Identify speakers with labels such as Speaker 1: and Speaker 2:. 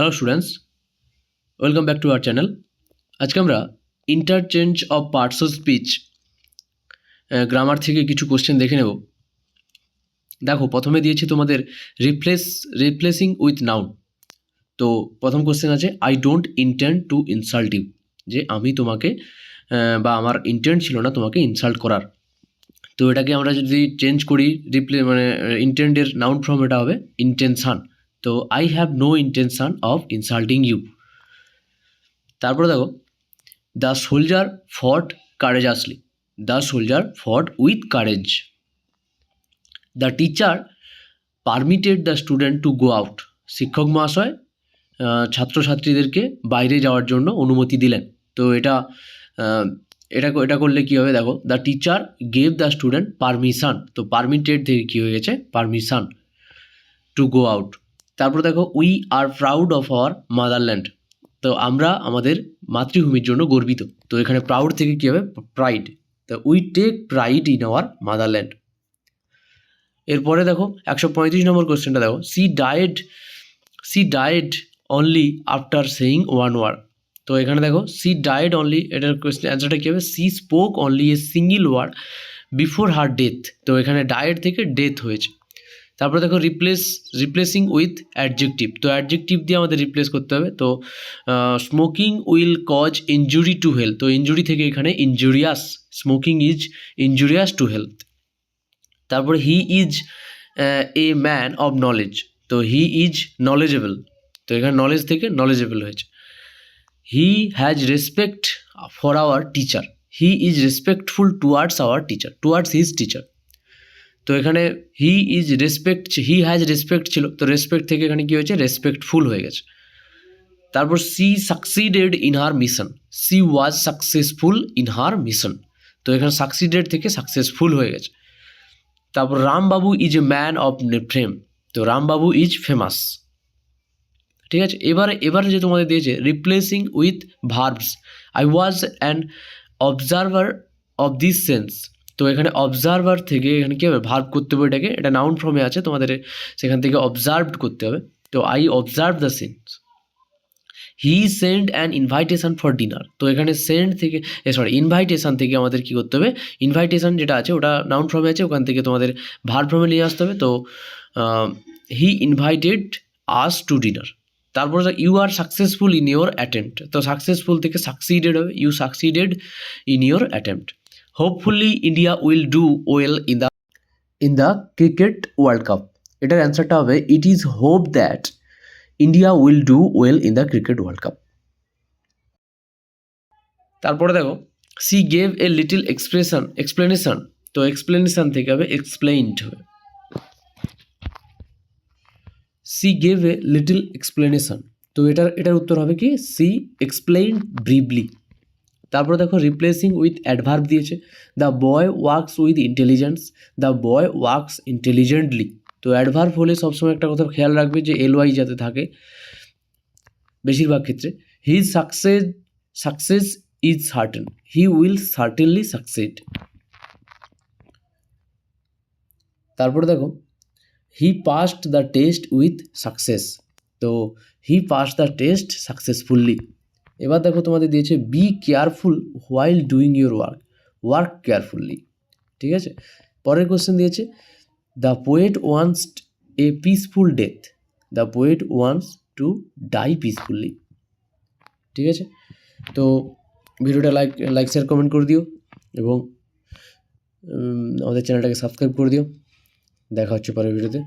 Speaker 1: Hello students, welcome back to our channel. আজকে আমরা interchange of parts of speech grammar থেকে কিছু question দেখে নেব। দেখো, প্রথমে দিয়েছি তোমাদের রিপ্লেসিং উইথ নাউন। তো প্রথম কোশ্চেন আছে, I don't intend to insult you, যে আমি তোমাকে বা আমার ইন্টেন্ট ছিল না তোমাকে ইনসাল্ট করার। তো এটাকে আমরা যদি চেঞ্জ করি, ইন্টেন্ডের নাউন ফর্ম এটা হবে ইন্টেনশান। তো I have no intention of insulting you. তারপরে দেখো, the soldier fought courageously, the soldier fought with courage. The teacher permitted the student to go out, শিক্ষক মহাশয় ছাত্রছাত্রীদেরকে বাইরে যাওয়ার জন্য অনুমতি দিলেন। তো এটা করলে কী হবে, দেখো, the teacher gave the student permission. তো পারমিটেড থেকে কী হয়ে গেছে, পারমিশন টু গো আউট। তারপর দেখো, we are proud of our motherland, তো আমরা আমাদের মাতৃভূমির জন্য গর্বিত। তো এখানে প্রাউড থেকে কী হবে, প্রাইড। তো we take pride in our motherland. এরপরে দেখো 135 নম্বর কোশ্চেনটা দেখো, she died only after saying one word. তো এখানে দেখো, সি ডায়েড অনলি, এটার কোয়েশ্চেন অ্যান্সারটা কী হবে, she spoke only a single word before her death. তো এখানে ডায়েড থেকে ডেথ হয়েছে। তারপরে দেখো, রিপ্লেসিং উইথ অ্যাডজেক্টিভ। তো অ্যাডজেক্টিভ দিয়ে আমাদের রিপ্লেস করতে হবে। তো smoking will cause injury to health. তো ইনজুরি থেকে এখানে injurious, smoking is injurious to health. তারপরে he is a man of knowledge. তো হি ইজ নলেজেবল। তো এখানে নলেজ থেকে নলেজেবল হয়েছে। He has respect for our teacher, he is respectful towards our teacher, towards his teacher. তো এখানে he has respect ছিল, তো রেসপেক্ট থেকে এখানে কী হয়েছে, রেসপেক্টফুল হয়ে গেছে। তারপর she succeeded in her mission, she was successful in her mission. তো এখানে সাকসিডেড থেকে সাকসেসফুল হয়ে গেছে। তারপর Rambabu is a man of fame. তো রামবাবু ইজ ফেমাস। ঠিক আছে, এবারে যে তোমাদের দিয়েছে replacing with verbs, I was an observer of this sense. তো এখানে অবজারভার থেকে এখানে কী হবে, ভার্ব করতে হবে এটাকে, এটা নাউন ফর্মে আছে, তোমাদের সেখান থেকে অবজার্ভড করতে হবে। তো I observe the sense. He send an invitation for dinner. তো এখানে সেন্ড থেকে ইনভাইটেশন থেকে আমাদের কী করতে হবে, ইনভাইটেশন যেটা আছে ওটা নাউন ফর্মে আছে, ওখান থেকে তোমাদের ভার্ব ফর্মে নিয়ে আসতে হবে। তো he invited us to dinner. তারপরে you are successful in your attempt. তো সাকসেসফুল থেকে সাকসিডেড হবে, you succeeded in your attempt. Hopefully India will do well in the cricket world cup. এটার অ্যান্সারটা হবে, it is hope that India will do well in the cricket world cup. তারপরে দেখো, she gave a little explanation. তো explanation থেকে হবে explained হবে। She gave a little explanation. তো এটার উত্তর হবে কি, সি এক্সপ্লেইনড ব্রিফলি। তারপরে দেখো, রিপ্লেসিং উইথ অ্যাডভার্ব দিয়েছে, the boy works with intelligence, the boy works intelligently. তো অ্যাডভার্ব হলে সবসময় একটা কথা খেয়াল রাখবে যে এলওয়াই যাতে থাকে বেশিরভাগ ক্ষেত্রে। His success is certain, he will certainly succeed. তারপরে দেখো, he passed the test with success. তো he passed the test successfully. এবার দেখো, তোমাদের দিয়েছে be careful while doing your work carefully. ঠিক আছে, পরের কোশ্চেন দিয়েছে, the poet wants a peaceful death, the poet wants to die peacefully. ঠিক আছে, তো ভিডিওটা লাইক শেয়ার কমেন্ট করে দিও এবং আমাদের চ্যানেলটাকে সাবস্ক্রাইব করে দিও। দেখা হচ্ছে পরের ভিডিওতে।